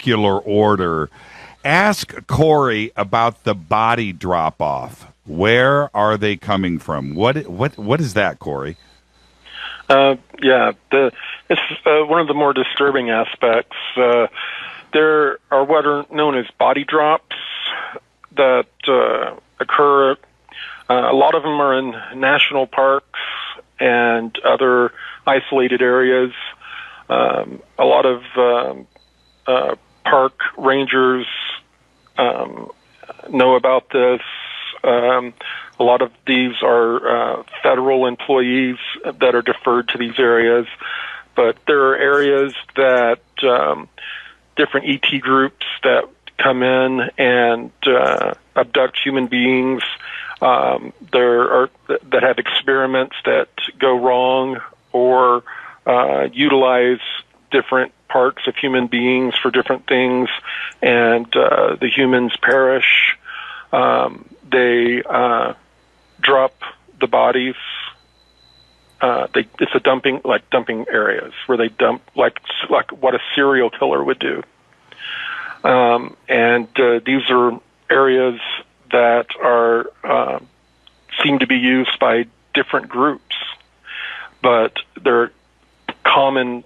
molecular order. Ask Corey about the body drop-off. Where are they coming from? What is that, Corey? It's one of the more disturbing aspects. There are what are known as body drops that occur. A lot of them are in national parks and other isolated areas. A lot of park rangers know about this. A lot of these are federal employees that are deferred to these areas, but there are areas that different ET groups that come in and abduct human beings. There are that have experiments that go wrong or utilize different parts of human beings for different things, and the humans perish. They drop the bodies. It's a dumping areas where they dump like what a serial killer would do. And these are areas that are seem to be used by different groups, but they're common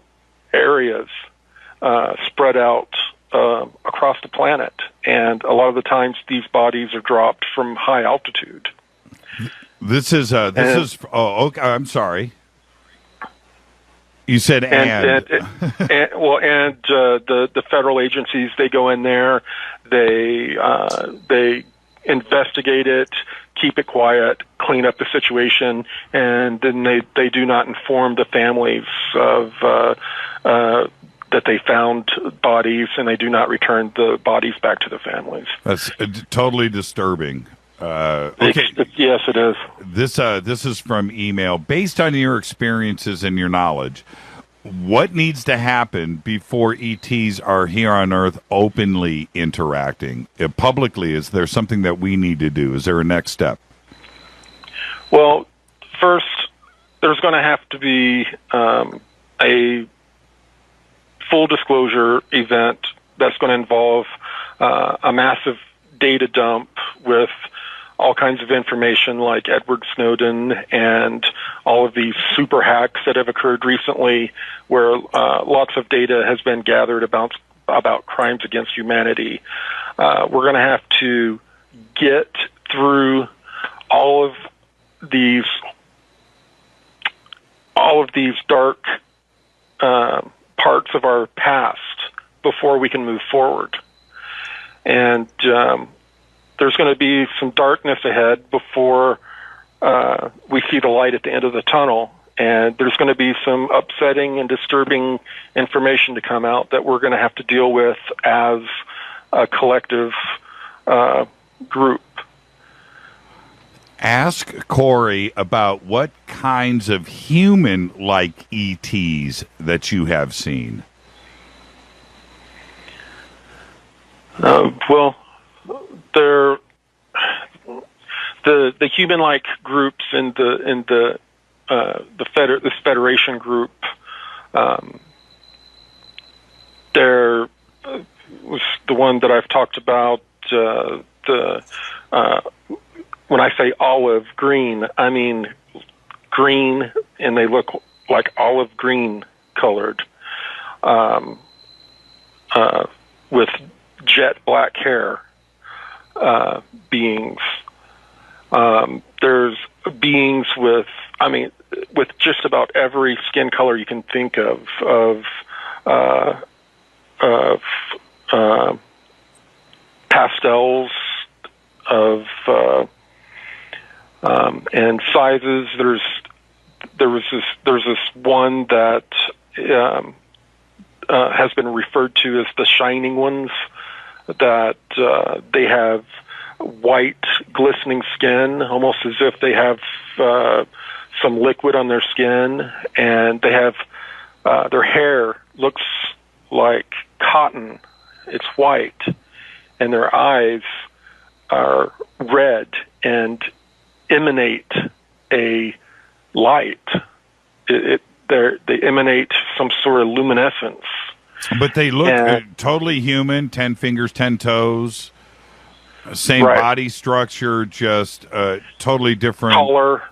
areas spread out across the planet, and a lot of the times these bodies are dropped from high altitude. Oh, okay, I'm sorry. You said the federal agencies, they go in there, they investigate it, keep it quiet, clean up the situation, and then they do not inform the families of that they found bodies, and they do not return the bodies back to the families. That's totally disturbing. Okay. Yes, it is. This is from email. Based on your experiences and your knowledge, what needs to happen before ETs are here on Earth openly interacting? Publicly, is there something that we need to do? Is there a next step? Well, first, there's going to have to be a full disclosure event that's going to involve a massive data dump with all kinds of information like Edward Snowden and all of these super hacks that have occurred recently, where lots of data has been gathered about crimes against humanity. We're going to have to get through all of these dark parts of our past before we can move forward. And there's going to be some darkness ahead before we see the light at the end of the tunnel. And there's going to be some upsetting and disturbing information to come out that we're going to have to deal with as a collective group. Ask Corey about what kinds of human-like ETs that you have seen. Well, they're the human-like groups in this Federation group. There was the one that I've talked about. When I say olive green, I mean green, and they look like olive green colored, with jet black hair beings. There's beings with just about every skin color you can think of pastels, of and sizes. There's this one that has been referred to as the shining ones, that they have white glistening skin, almost as if they have some liquid on their skin, and they have their hair looks like cotton. It's white, and their eyes are red and emanate a light. They emanate some sort of luminescence, But they look totally human, 10 fingers, 10 toes, same body structure, just totally different. Color.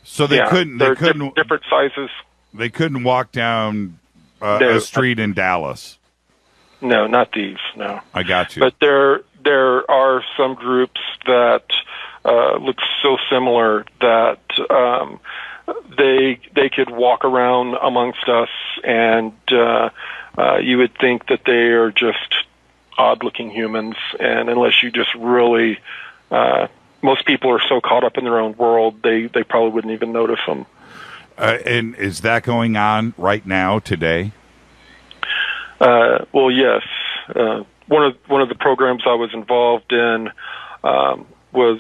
So they couldn't different sizes. They couldn't walk down a street in Dallas. No, not these. No, I got you. But there are some groups that look so similar that they could walk around amongst us, and you would think that they are just odd-looking humans. And unless you just really, most people are so caught up in their own world, they probably wouldn't even notice them. And is that going on right now today? Well, yes. One of the programs I was involved in was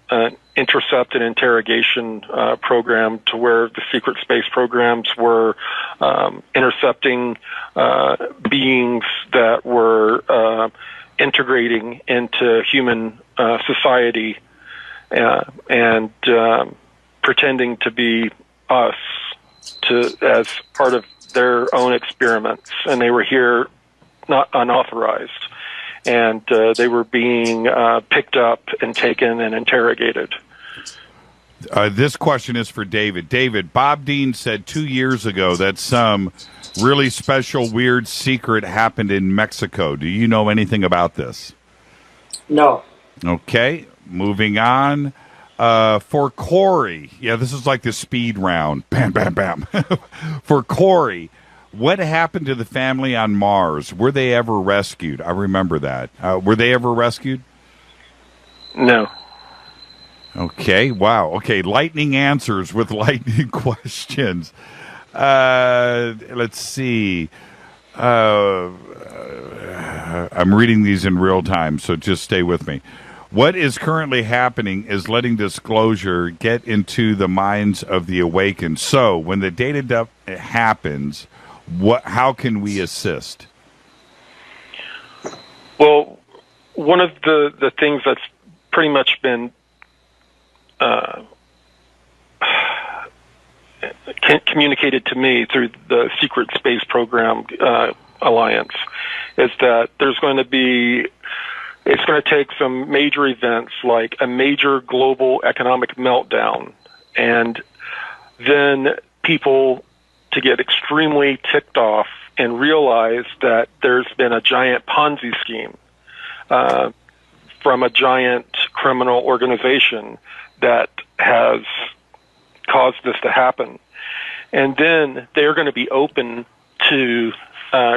an intercept and interrogation program, to where the secret space programs were intercepting beings that were integrating into human society and pretending to be us as part of their own experiments, and they were here not unauthorized, and they were being picked up and taken and interrogated. This question is for David. David, Bob Dean said 2 years ago that some really special, weird secret happened in Mexico. Do you know anything about this? No. Okay, moving on. For Corey, this is like the speed round. Bam, bam, bam. For Corey, what happened to the family on Mars? Were they ever rescued? I remember that. Were they ever rescued? No. Okay, wow. Okay, lightning answers with lightning questions. Let's see. I'm reading these in real time, so just stay with me. What is currently happening is letting disclosure get into the minds of the awakened. So when the data dump happens, how can we assist? Well, one of the things that's pretty much been communicated to me through the Secret Space Program Alliance is that there's going to be, it's going to take some major events like a major global economic meltdown, and then people to get extremely ticked off and realize that there's been a giant Ponzi scheme from a giant criminal organization that has caused this to happen. And then they're going to be open to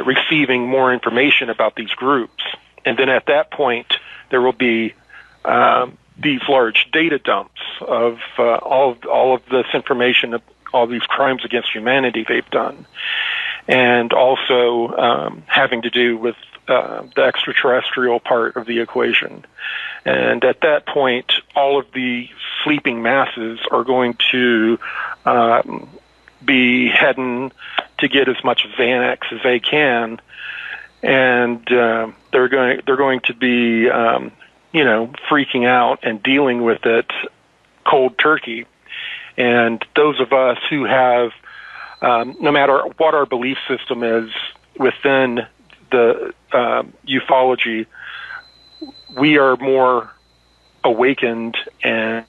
receiving more information about these groups. And then at that point, there will be these large data dumps of all of this information, of all these crimes against humanity they've done, and also having to do with the extraterrestrial part of the equation. And at that point, all of the sleeping masses are going to be heading to get as much Xanax as they can, and they're going to be freaking out and dealing with it cold turkey. And those of us who have, no matter what our belief system is within the ufology, we are more awakened and...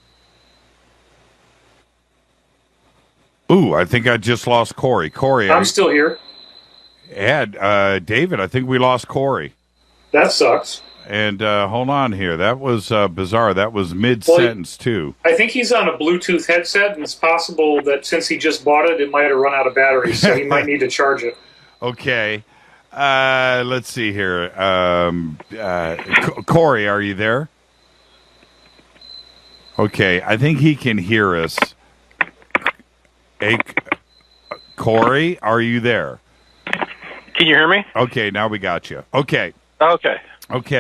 Ooh, I think I just lost Corey. Corey, I'm still here. Yeah, David, I think we lost Corey. That sucks. And hold on here. That was bizarre. That was mid-sentence, too. I think he's on a Bluetooth headset, and it's possible that since he just bought it, it might have run out of batteries, so he might need to charge it. Okay. Let's see here. Corey, are you there? Okay, I think he can hear us. Hey, Corey, are you there? Can you hear me? Okay, now we got you. Okay. Okay.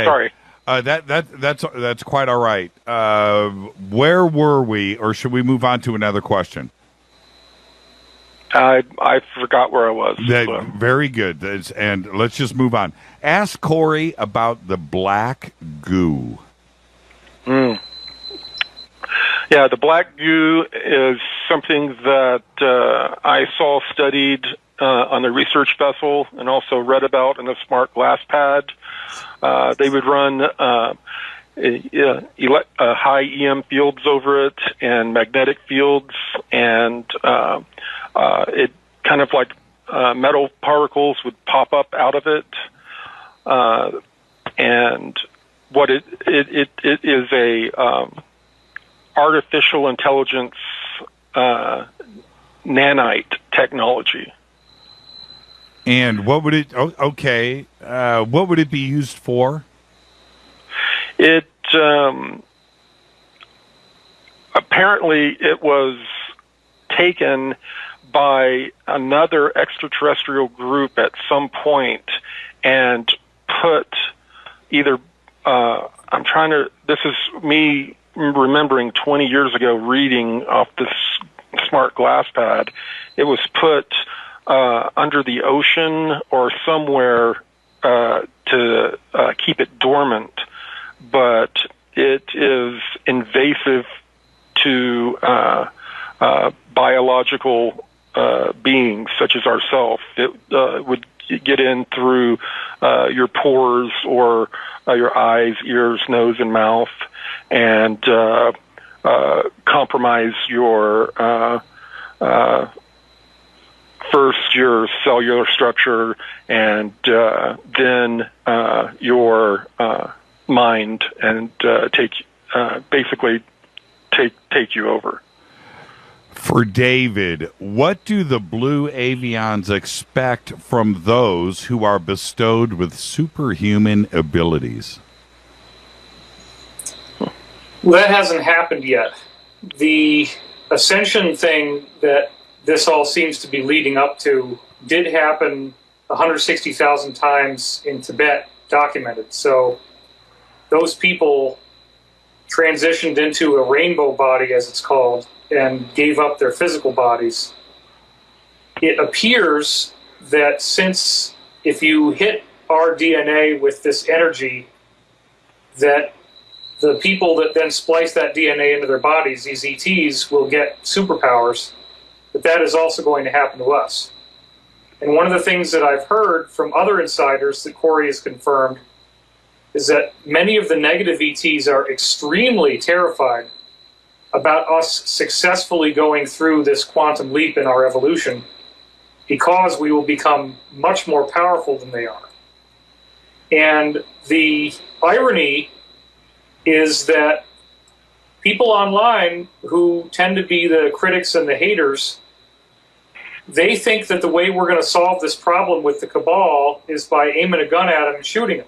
Sorry. That's quite all right. Where were we, or should we move on to another question? I forgot where I was. Very good. And let's just move on. Ask Corey about the black goo. Yeah, the black goo is something that I saw studied on the research vessel and also read about in the smart glass pad. They would run high EM fields over it and magnetic fields, and it kind of like metal particles would pop up out of it. And what it is a artificial intelligence nanite technology. And what would it? What would it be used for? It apparently it was taken by another extraterrestrial group at some point and put either. This is me remembering 20 years ago reading off this smart glass pad. It was put under the ocean or somewhere to keep it dormant, but it is invasive to biological beings such as ourselves. It would get in through your pores or your eyes, ears, nose, and mouth, and compromise your first your cellular structure, and then your mind, and basically take you over. For David, what do the blue avians expect from those who are bestowed with superhuman abilities? Well, that hasn't happened yet. The ascension thing that this all seems to be leading up to did happen 160,000 times in Tibet, documented. So those people transitioned into a rainbow body, as it's called, and gave up their physical bodies. It appears that since if you hit our DNA with this energy, that the people that then splice that DNA into their bodies, these ETs, will get superpowers, but that is also going to happen to us. And one of the things that I've heard from other insiders that Corey has confirmed is that many of the negative ETs are extremely terrified about us successfully going through this quantum leap in our evolution, because we will become much more powerful than they are. And the irony is that people online who tend to be the critics and the haters, they think that the way we're going to solve this problem with the cabal is by aiming a gun at them and shooting them.